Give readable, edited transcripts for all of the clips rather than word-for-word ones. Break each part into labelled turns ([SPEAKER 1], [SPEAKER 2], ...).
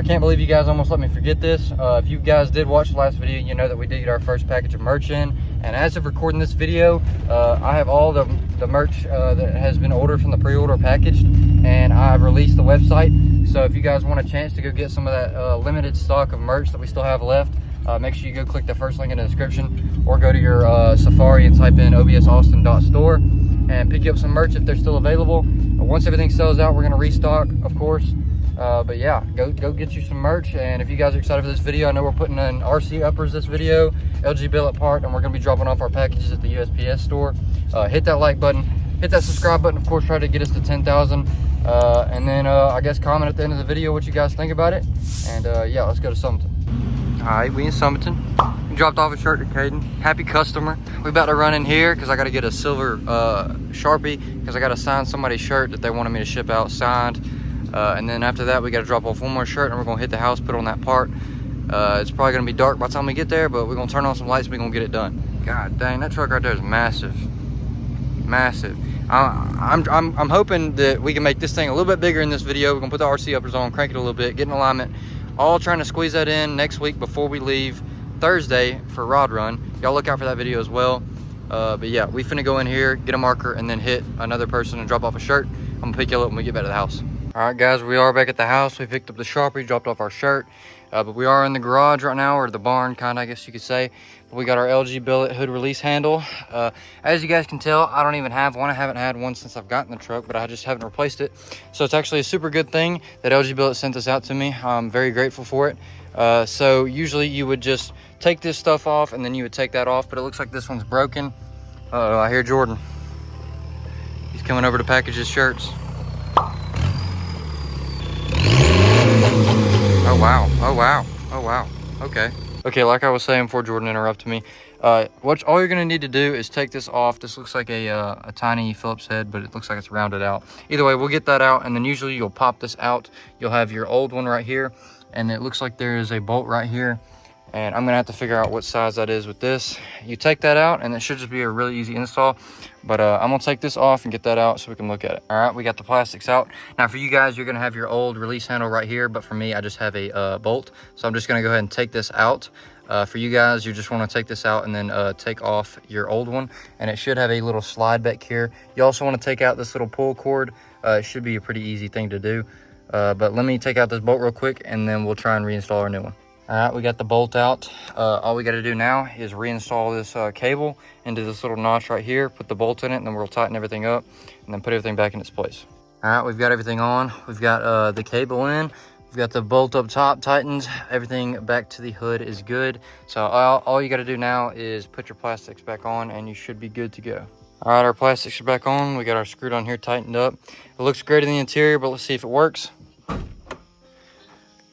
[SPEAKER 1] can't believe you guys almost let me forget this. If you guys did watch the last video, you know that we did get our first package of merch in. And as of recording this video, I have all the merch that has been ordered from the pre-order packaged, and I've released the website. So if you guys want a chance to go get some of that limited stock of merch that we still have left, make sure you go click the first link in the description, or go to your Safari and type in obs.austin.store and pick up some merch if they're still available. Once everything sells out, we're going to restock, of course. But yeah, go get you some merch. And if you guys are excited for this video, I know we're putting in RC uppers this video, LG billet part, and we're going to be dropping off our packages at the USPS store. Hit that like button, hit that subscribe button, of course, try to get us to 10,000. And then I guess comment at the end of the video what you guys think about it. And yeah, let's go to Summerton. All right, we in Summerton. We dropped off a shirt to Caden. Happy customer. We about to run in here because I got to get a silver Sharpie because I got to sign somebody's shirt that they wanted me to ship out signed. And then after that, we got to drop off one more shirt and we're going to hit the house, put on that part. It's probably going to be dark by the time we get there, but we're going to turn on some lights and we're going to get it done. God dang, that truck right there is massive. Massive. I'm hoping that we can make this thing a little bit bigger in this video. We're going to put the RC uppers on, crank it a little bit, get in alignment. All trying to squeeze that in next week before we leave Thursday for Rod Run. Y'all look out for that video as well. But yeah, we finna go in here, get a marker, and then hit another person and drop off a shirt. I'm gonna pick y'all up when we get back to the house. All right, guys, we are back at the house. We picked up the Sharpie, dropped off our shirt. But we are in the garage right now, or the barn, kind of, I guess you could say. We got our LG billet hood release handle. As you guys can tell, I don't even have one. I haven't had one since I've gotten the truck, but I just haven't replaced it. So it's actually a super good thing that LG billet sent this out to me. I'm very grateful for it. So usually you would just take this stuff off and then you would take that off, but it looks like this one's broken. Uh-oh, I hear Jordan. He's coming over to package his shirts. Oh wow, oh wow, oh wow, okay. Okay, like I was saying before Jordan interrupted me, all you're gonna need to do is take this off. This looks like a tiny Phillips head, but it looks like it's rounded out. Either way, we'll get that out, and then usually you'll pop this out. You'll have your old one right here, and it looks like there is a bolt right here. And I'm gonna have to figure out what size that is with this. You take that out and it should just be a really easy install. But I'm gonna take this off and get that out so we can look at it. All right, we got the plastics out. Now for you guys, you're gonna have your old release handle right here, but for me, I just have a bolt. So I'm just gonna go ahead and take this out. For you guys, you just wanna take this out and then take off your old one. And it should have a little slide back here. You also wanna take out this little pull cord. It should be a pretty easy thing to do. But let me take out this bolt real quick and then we'll try and reinstall our new one. All right, we got the bolt out. All we got to do now is reinstall this cable into this little notch right here, put the bolt in it, and then we'll tighten everything up and then put everything back in its place. All right, we've got everything on. We've got the cable in. We've got the bolt up top tightened. Everything back to the hood is good. So all you got to do now is put your plastics back on and you should be good to go. All right, our plastics are back on. We got our screw down here tightened up. It looks great in the interior, but let's see if it works.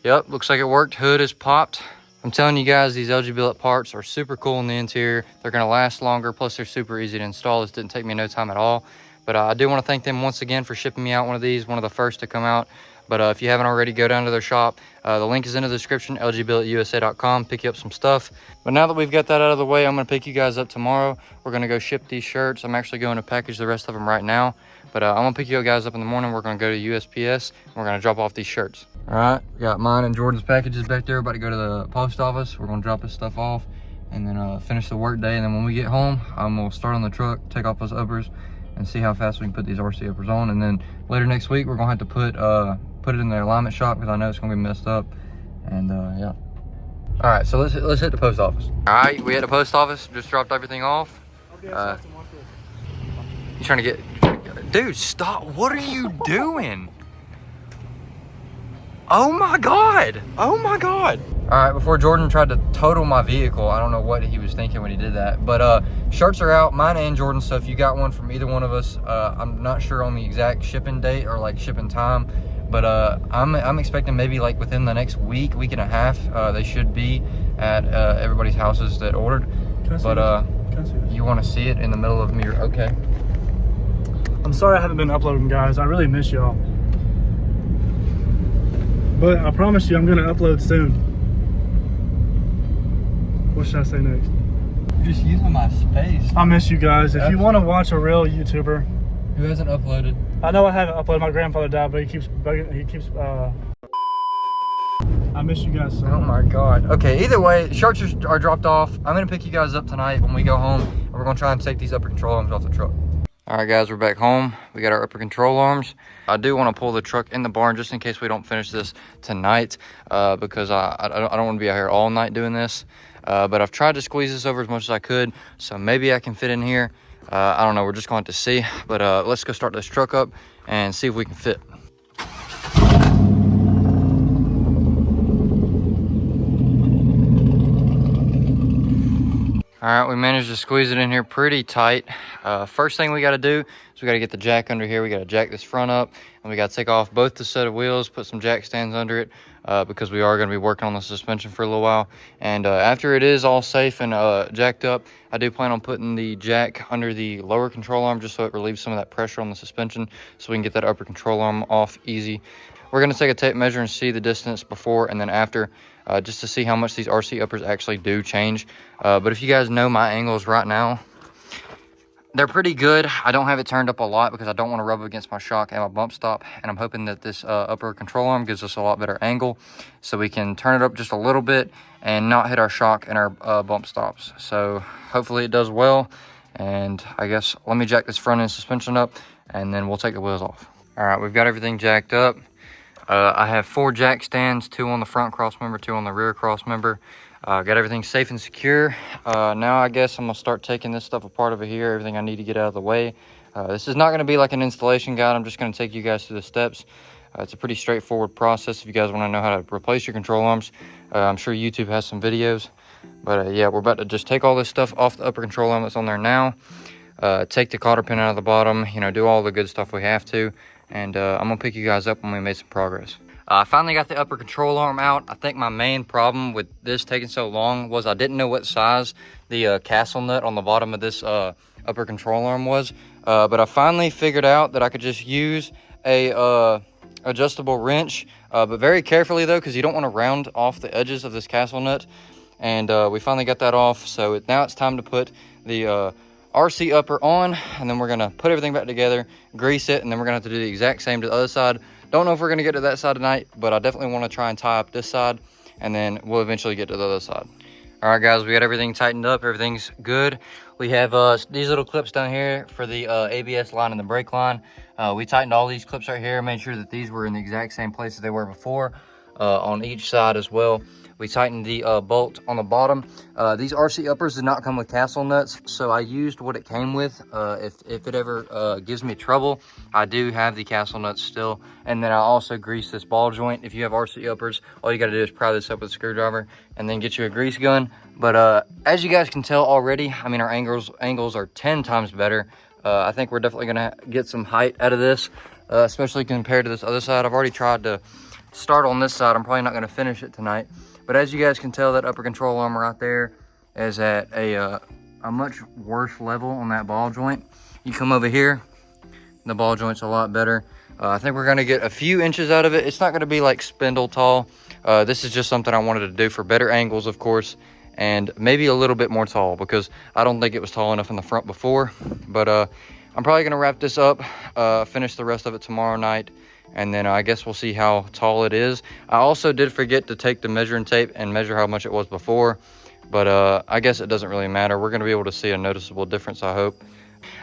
[SPEAKER 1] Yep, looks like it worked. Hood is popped. I'm telling you guys, these LG billet parts are super cool in the interior. They're gonna last longer, plus they're super easy to install. This didn't take me no time at all. But I do wanna thank them once again for shipping me out one of these, one of the first to come out. But if you haven't already, go down to their shop. The link is in the description, lgbilletusa.com, pick you up some stuff. But now that we've got that out of the way, I'm gonna pick you guys up tomorrow. We're gonna go ship these shirts. I'm actually going to package the rest of them right now. But I'm gonna pick you guys up in the morning. We're gonna go to USPS and we're gonna drop off these shirts. All right, we got mine and Jordan's packages back there. We're about to go to the post office. We're gonna drop this stuff off and then finish the work day. And then when we get home, I'm gonna start on the truck, take off those uppers and see how fast we can put these RC uppers on. And then later next week, we're gonna have to put it in the alignment shop because I know it's gonna be messed up. And yeah. All right, so let's hit the post office. All right, we at the post office, just dropped everything off. You trying to get, dude, stop, what are you doing? Oh my God, oh my God. All right, before Jordan tried to total my vehicle, I don't know what he was thinking when he did that, but shirts are out, mine and Jordan's, so if you got one from either one of us, I'm not sure on the exact shipping date or like shipping time, but I'm expecting maybe like within the next week and a half, they should be at everybody's houses that ordered. But you want to see it in the middle of me? Okay.
[SPEAKER 2] I'm sorry I haven't been uploading, guys. I really miss y'all. But I promise you I'm going to upload soon. What should I say next?
[SPEAKER 1] You're just using my space.
[SPEAKER 2] I miss you guys. If you want to watch a real YouTuber
[SPEAKER 1] who hasn't uploaded.
[SPEAKER 2] I know I haven't uploaded. My grandfather died, but he keeps I miss you guys so
[SPEAKER 1] Oh my God. Okay, either way, shirts are dropped off. I'm gonna pick you guys up tonight when we go home, and we're gonna try and take these upper control arms off the truck. All right, guys, we're back home. We got our upper control arms. I do want to pull the truck in the barn just in case we don't finish this tonight, because I don't want to be out here all night doing this. But I've tried to squeeze this over as much as I could, so maybe I can fit in here. I don't know, we're just going to see. But let's go start this truck up and see if we can fit. All right, we managed to squeeze it in here pretty tight. First thing we got to do is we got to get the jack under here. We got to jack this front up, and we got to take off both the set of wheels, put some jack stands under it, because we are going to be working on the suspension for a little while. And after it is all safe and jacked up, I do plan on putting the jack under the lower control arm just so it relieves some of that pressure on the suspension, so we can get that upper control arm off easy. We're going to take a tape measure and see the distance before and then after, just to see how much these RC uppers actually do change. But if you guys know my angles right now, they're pretty good. I don't have it turned up a lot because I don't want to rub against my shock and my bump stop. And I'm hoping that this upper control arm gives us a lot better angle so we can turn it up just a little bit and not hit our shock and our bump stops. So hopefully it does well. And I guess let me jack this front end suspension up and then we'll take the wheels off. All right, we've got everything jacked up. I have 4 jack stands, 2 on the front cross member, 2 on the rear cross member. Got everything safe and secure. Now I guess I'm gonna start taking this stuff apart over here, everything I need to get out of the way. This is not gonna be like an installation guide. I'm just gonna take you guys through the steps. It's a pretty straightforward process if you guys wanna know how to replace your control arms. I'm sure YouTube has some videos. But yeah, we're about to just take all this stuff off the upper control arm that's on there now. Take the cotter pin out of the bottom, you know, do all the good stuff we have to. And I'm gonna pick you guys up when we made some progress. I finally got the upper control arm out. I think my main problem with this taking so long was I didn't know what size the castle nut on the bottom of this upper control arm was. But I finally figured out that I could just use a adjustable wrench, but very carefully though, because you don't want to round off the edges of this castle nut. And we finally got that off. So now it's time to put the RC upper on, and then we're gonna put everything back together, grease it, and then we're gonna have to do the exact same to the other side. Don't know if we're gonna get to that side tonight, but I definitely want to try and tie up this side, and then we'll eventually get to the other side. All right, guys, we got everything tightened up. Everything's good. We have these little clips down here for the ABS line and the brake line. We tightened all these clips right here, made sure that these were in the exact same place as they were before, on each side as well. We tightened the bolt on the bottom. These RC uppers did not come with castle nuts, so I used what it came with. If it ever gives me trouble, I do have the castle nuts still. And then I also grease this ball joint. If you have RC uppers, all you gotta do is pry this up with a screwdriver and then get you a grease gun. But as you guys can tell already, I mean, our angles are 10 times better. I think we're definitely gonna get some height out of this, especially compared to this other side. I've already tried to start on this side. I'm probably not gonna finish it tonight. But as you guys can tell, that upper control arm right there is at a much worse level on that ball joint. You come over here, the ball joint's a lot better. I think we're gonna get a few inches out of it. It's not gonna be like spindle tall. This is just something I wanted to do for better angles, of course, and maybe a little bit more tall because I don't think it was tall enough in the front before. But I'm probably gonna wrap this up, finish the rest of it tomorrow night. And then I guess we'll see how tall it is. I also did forget to take the measuring tape and measure how much it was before. But I guess it doesn't really matter. We're going to be able to see a noticeable difference, I hope.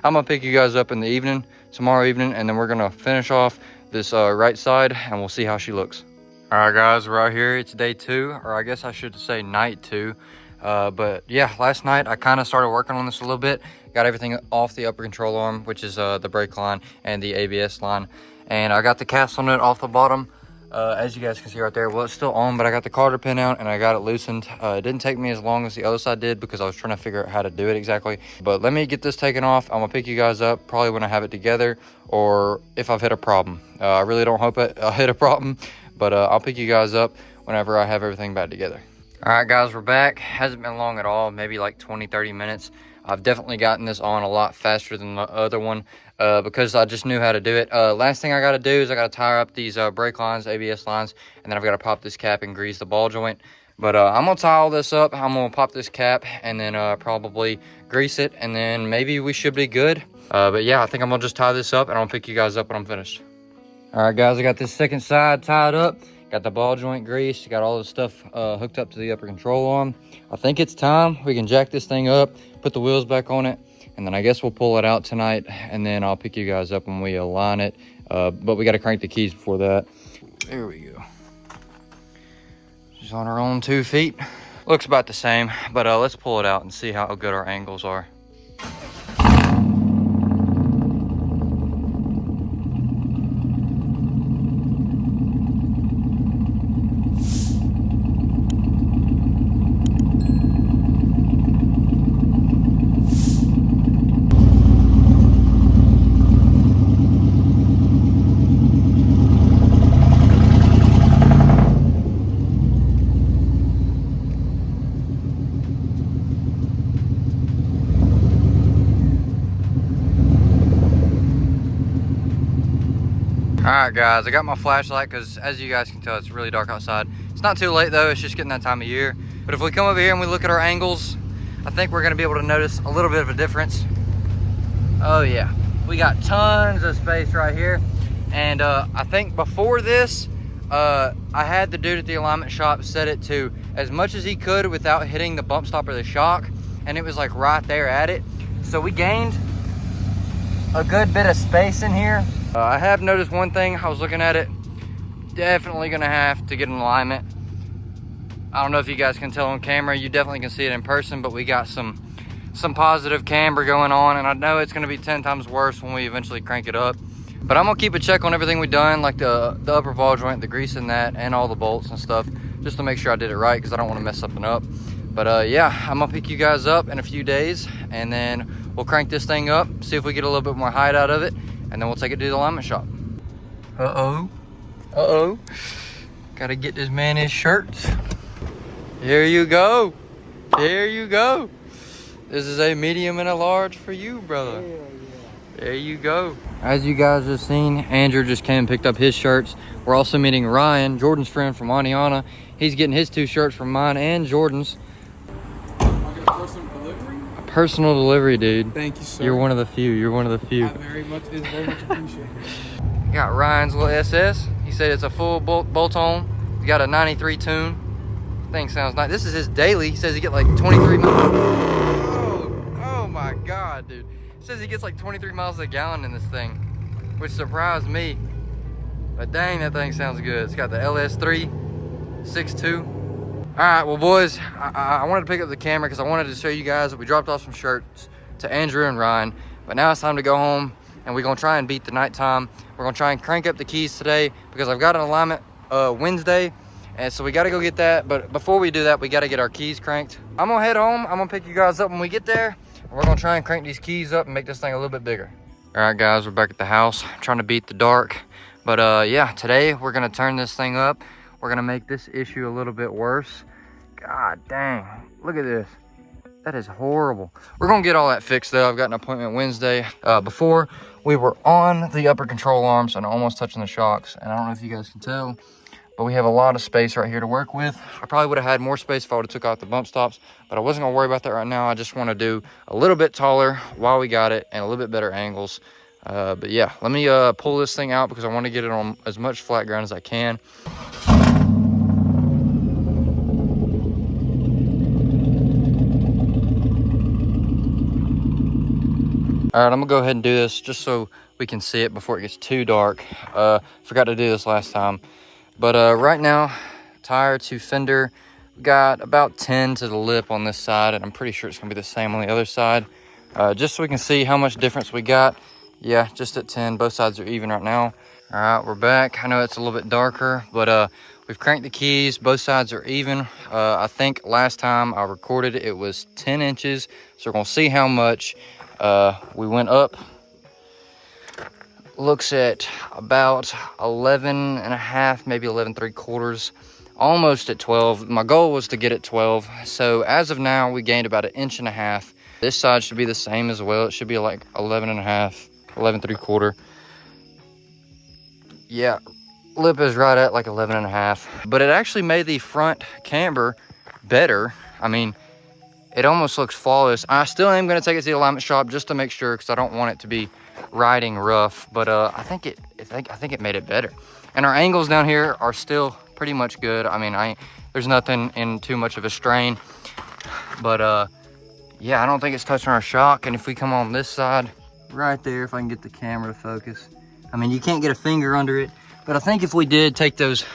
[SPEAKER 1] I'm going to pick you guys up in the evening, tomorrow evening. And then we're going to finish off this right side and we'll see how she looks. All right, guys, we're out here. It's day 2, or I guess I should say night 2. But yeah, last night I kind of started working on this a little bit. Got everything off the upper control arm, which is the brake line and the ABS line. And I got the castle nut off the bottom, as you guys can see right there. Well, it's still on, but I got the cotter pin out and I got it loosened. It didn't take me as long as the other side did because I was trying to figure out how to do it exactly. But let me get this taken off. I'm gonna pick you guys up probably when I have it together or if I've hit a problem. I really don't hope I'll hit a problem, but I'll pick you guys up whenever I have everything back together. All right, guys, we're back. Hasn't been long at all, maybe like 20-30 minutes. I've definitely gotten this on a lot faster than the other one because I just knew how to do it. Last thing I got to do is I got to tie up these brake lines, ABS lines, and then I've got to pop this cap and grease the ball joint. But I'm going to tie all this up. I'm going to pop this cap and then probably grease it, and then maybe we should be good. But yeah, I think I'm going to just tie this up, and I'll pick you guys up when I'm finished. All right, guys, I got this second side tied up. Got the ball joint greased, got all the stuff hooked up to the upper control arm. I think it's time we can jack this thing up, put the wheels back on it, and then I guess we'll pull it out tonight, and then I'll pick you guys up when we align it. But we got to crank the keys before that. There we go. She's on her own 2 feet. Looks about the same, but let's pull it out and see how good our angles are. All right, guys, I got my flashlight because as you guys can tell, it's really dark outside. It's not too late though, it's just getting that time of year. But if we come over here and we look at our angles, I think we're gonna be able to notice a little bit of a difference. Oh yeah, we got tons of space right here. And I think before this, I had the dude at the alignment shop set it to as much as he could without hitting the bump stop or the shock. And it was like right there at it. So we gained a good bit of space in here. I have noticed one thing. I was looking at it. Definitely gonna have to get an alignment. I don't know if you guys can tell on camera. You definitely can see it in person, but we got some positive camber going on, and I know it's gonna be 10 times worse when we eventually crank it up. But I'm gonna keep a check on everything we've done, like the upper ball joint, the grease in that, and all the bolts and stuff, just to make sure I did it right, because I don't want to mess something up. But yeah, I'm gonna pick you guys up in a few days, and then we'll crank this thing up, see if we get a little bit more height out of it, and then we'll take it to the alignment shop. Uh-oh. Gotta get this man his shirts. Here you go. There you go. This is a medium and a large for you, brother. Yeah. There you go. As you guys just seen, Andrew just came and picked up his shirts. We're also meeting Ryan, Jordan's friend from Aniana. He's getting his 2 shirts from mine and Jordan's. Personal delivery, dude.
[SPEAKER 2] Thank you, sir.
[SPEAKER 1] You're one of the few.
[SPEAKER 2] It's very much appreciated.
[SPEAKER 1] Got Ryan's little SS. He said it's a full bolt-on. You got a 93 tune. Thing sounds nice. This is his daily. He says he get like 23 miles. Oh my God, dude. He says he gets like 23 miles a gallon in this thing, which surprised me. But dang, that thing sounds good. It's got the LS3 6.2. All right, well, boys, I wanted to pick up the camera because I wanted to show you guys that we dropped off some shirts to Andrew and Ryan. But now it's time to go home, and we're going to try and beat the nighttime. We're going to try and crank up the keys today because I've got an alignment Wednesday, and so we got to go get that. But before we do that, we got to get our keys cranked. I'm going to head home. I'm going to pick you guys up when we get there. And we're going to try and crank these keys up and make this thing a little bit bigger. All right, guys, we're back at the house. I'm trying to beat the dark. But yeah, today we're going to turn this thing up. We're gonna make this issue a little bit worse. God dang, look at this. That is horrible. We're gonna get all that fixed though. I've got an appointment Wednesday. Before we were on the upper control arms and almost touching the shocks. And I don't know if you guys can tell, but we have a lot of space right here to work with. I probably would have had more space if I would have took out the bump stops, but I wasn't gonna worry about that right now. I just wanna do a little bit taller while we got it and a little bit better angles. But yeah, let me pull this thing out because I wanna get it on as much flat ground as I can. All right, I'm gonna go ahead and do this just so we can see it before it gets too dark. Forgot to do this last time. But right now, tire to fender, we got about 10 to the lip on this side, and I'm pretty sure it's gonna be the same on the other side. Just so we can see how much difference we got. Yeah, just at 10, both sides are even right now. All right, we're back. I know it's a little bit darker, but we've cranked the keys, both sides are even. I think last time I recorded it was 10 inches, so we're gonna see how much. We went up, looks at about 11 and a half, maybe 11 3/4, almost at 12. My goal was to get it 12. So as of now, we gained about 1.5 inches. This side should be the same as well. It should be like 11 and a half, 11 3/4. Yeah, lip is right at like 11 and a half, but it actually made the front camber better. I mean, it almost looks flawless. I still am going to take it to the alignment shop just to make sure, because I don't want it to be riding rough. But I think it made it better. And our angles down here are still pretty much good. I mean, there's nothing in too much of a strain, but yeah, I don't think it's touching our shock. And if we come on this side right there, if I can get the camera to focus, I mean, you can't get a finger under it, but I think if we did take those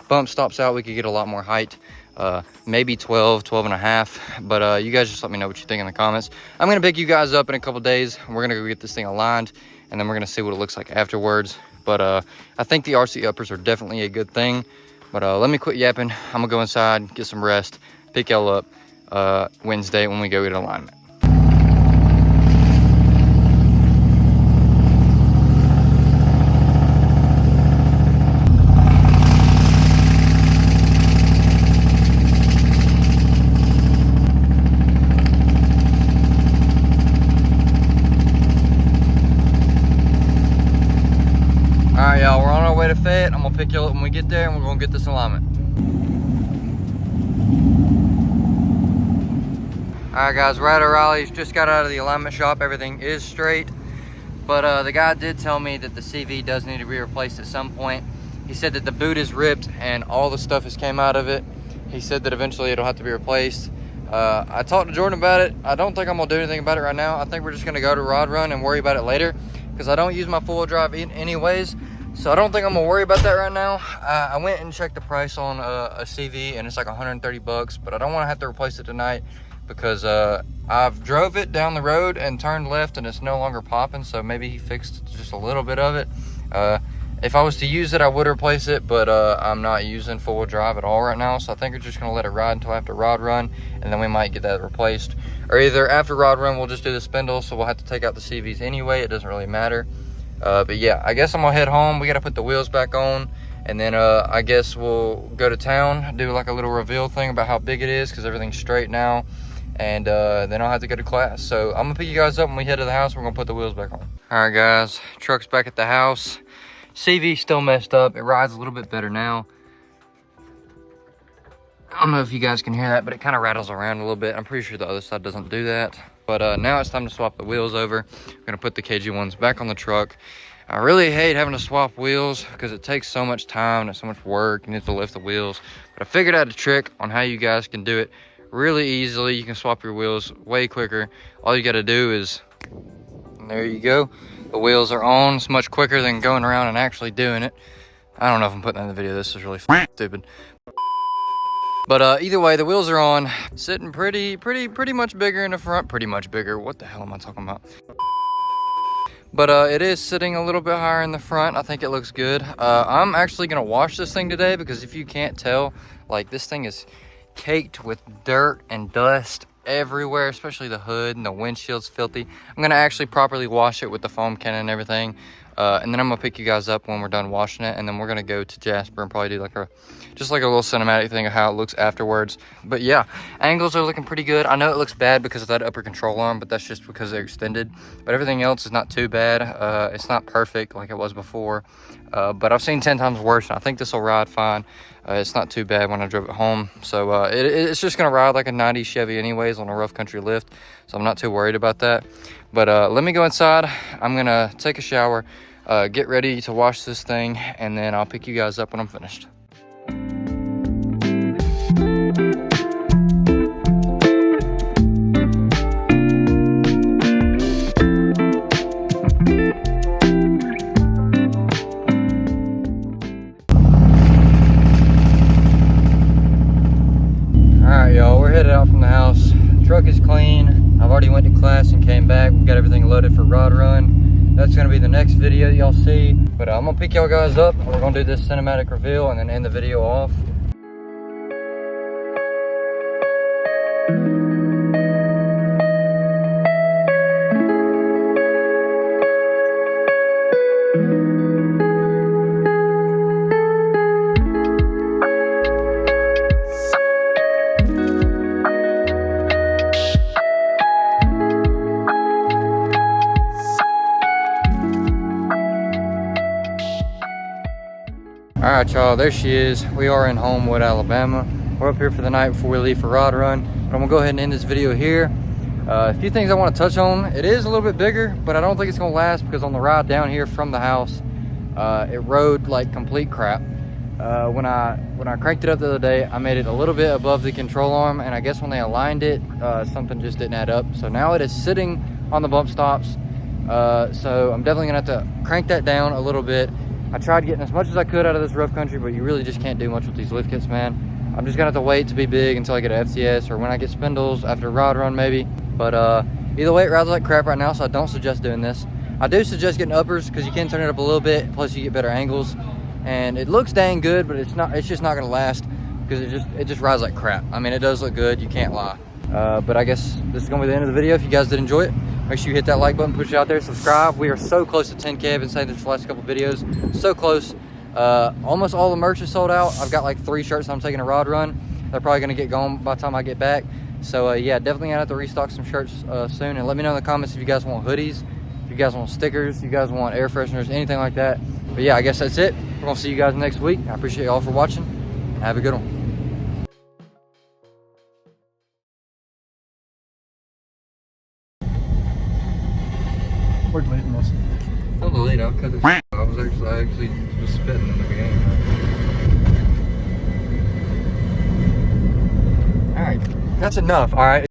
[SPEAKER 1] bump stops out, we could get a lot more height. Maybe 12 and a half, but you guys just let me know what you think in the comments. I'm gonna pick you guys up in a couple days. We're gonna go get this thing aligned, and then we're gonna see what it looks like afterwards. But I think the RC uppers are definitely a good thing. But let me quit yapping. I'm gonna go inside, get some rest, pick y'all up Wednesday when we go get alignment. All right, y'all, we're on our way to Fayette. I'm gonna pick you up when we get there, and we're gonna get this alignment. All right, guys, we're at O'Reilly's. Just got out of the alignment shop. Everything is straight, but the guy did tell me that the CV does need to be replaced at some point. He said that the boot is ripped and all the stuff has came out of it. He said that eventually it'll have to be replaced. I talked to Jordan about it. I don't think I'm gonna do anything about it right now. I think we're just gonna go to Rod Run and worry about it later, because I don't use my four-wheel drive anyways. So I don't think I'm gonna worry about that right now. I went and checked the price on a CV, and it's like 130 bucks, but I don't wanna have to replace it tonight because I've drove it down the road and turned left and it's no longer popping. So maybe he fixed just a little bit of it. If I was to use it, I would replace it, but I'm not using four-wheel drive at all right now. So I think we're just gonna let it ride until after Rod Run, and then we might get that replaced. Or either after Rod Run, we'll just do the spindle, so we'll have to take out the CVs anyway. It doesn't really matter. But yeah, I guess I'm gonna head home. We gotta put the wheels back on, and then I guess we'll go to town, do like a little reveal thing about how big it is, because everything's straight now, and then I'll have to go to class. So I'm gonna pick you guys up when we head to the house. We're gonna put the wheels back on. All right, guys, truck's back at the house. CV still messed up. It rides a little bit better now. I don't know if you guys can hear that, but it kind of rattles around a little bit. I'm pretty sure the other side doesn't do that. But now it's time to swap the wheels over. We're gonna put the KG ones back on the truck. I really hate having to swap wheels because it takes so much time and it's so much work. You need to lift the wheels. But I figured out a trick on how you guys can do it really easily. You can swap your wheels way quicker. All you gotta do is, and there you go. The wheels are on. It's much quicker than going around and actually doing it. I don't know if I'm putting that in the video. This is really stupid. But either way, the wheels are on. Sitting pretty much bigger in the front. Pretty much bigger. What the hell am I talking about? But it is sitting a little bit higher in the front. I think it looks good. I'm actually gonna wash this thing today, because if you can't tell, like, this thing is caked with dirt and dust everywhere, especially the hood, and the windshield's filthy. I'm gonna actually properly wash it with the foam cannon and everything, and then I'm gonna pick you guys up when we're done washing it, and then we're gonna go to Jasper and probably do like a little cinematic thing of how it looks afterwards. But yeah, angles are looking pretty good. I know it looks bad because of that upper control arm, but that's just because they're extended. But everything else is not too bad. It's not perfect like it was before, but I've seen 10 times worse, and I think this will ride fine. It's not too bad when I drove it home. So it's just gonna ride like a 90s Chevy anyways on a rough country lift. So I'm not too worried about that. But let me go inside. I'm gonna take a shower, get ready to wash this thing, and then I'll pick you guys up when I'm finished. Y'all, we're headed out from the house. Truck is clean. I've already went to class and came back. We've got everything loaded for Rod Run. That's gonna be the next video y'all see. But I'm gonna pick y'all guys up. We're gonna do this cinematic reveal and then end the video off. All right, y'all, there she is. We are in Homewood, Alabama. We're up here for the night before we leave for Rod Run. But I'm gonna go ahead and end this video here. A few things I want to touch on. It is a little bit bigger, but I don't think it's gonna last, because on the ride down here from the house, it rode like complete crap. When I cranked it up the other day, I made it a little bit above the control arm, and I guess when they aligned it, something just didn't add up. So now it is sitting on the bump stops. So I'm definitely gonna have to crank that down a little bit. I tried getting as much as I could out of this rough country, but you really just can't do much with these lift kits, man. I'm just gonna have to wait to be big until I get an FTS, or when I get spindles after a rod run maybe. But either way, it rides like crap right now, so I don't suggest doing this. I do suggest getting uppers because you can turn it up a little bit, plus you get better angles. And it looks dang good, but it's just not gonna last because it just rides like crap. I mean, it does look good, you can't lie. But I guess this is gonna be the end of the video. If you guys did enjoy it, make sure you hit that like button, push it out there, subscribe. We are so close to 10K. I've been saying this for the last couple videos. So close. Almost all the merch is sold out. I've got like 3 shirts I'm taking a rod run. They're probably gonna get gone by the time I get back. So yeah, definitely gonna have to restock some shirts soon. And let me know in the comments if you guys want hoodies, if you guys want stickers, if you guys want air fresheners, anything like that. But yeah, I guess that's it. We're gonna see you guys next week. I appreciate y'all for watching. Have a good one.
[SPEAKER 2] We're deleting this.
[SPEAKER 1] Don't delete, I'll cut this. I actually was spitting in the beginning. Alright, that's enough, alright.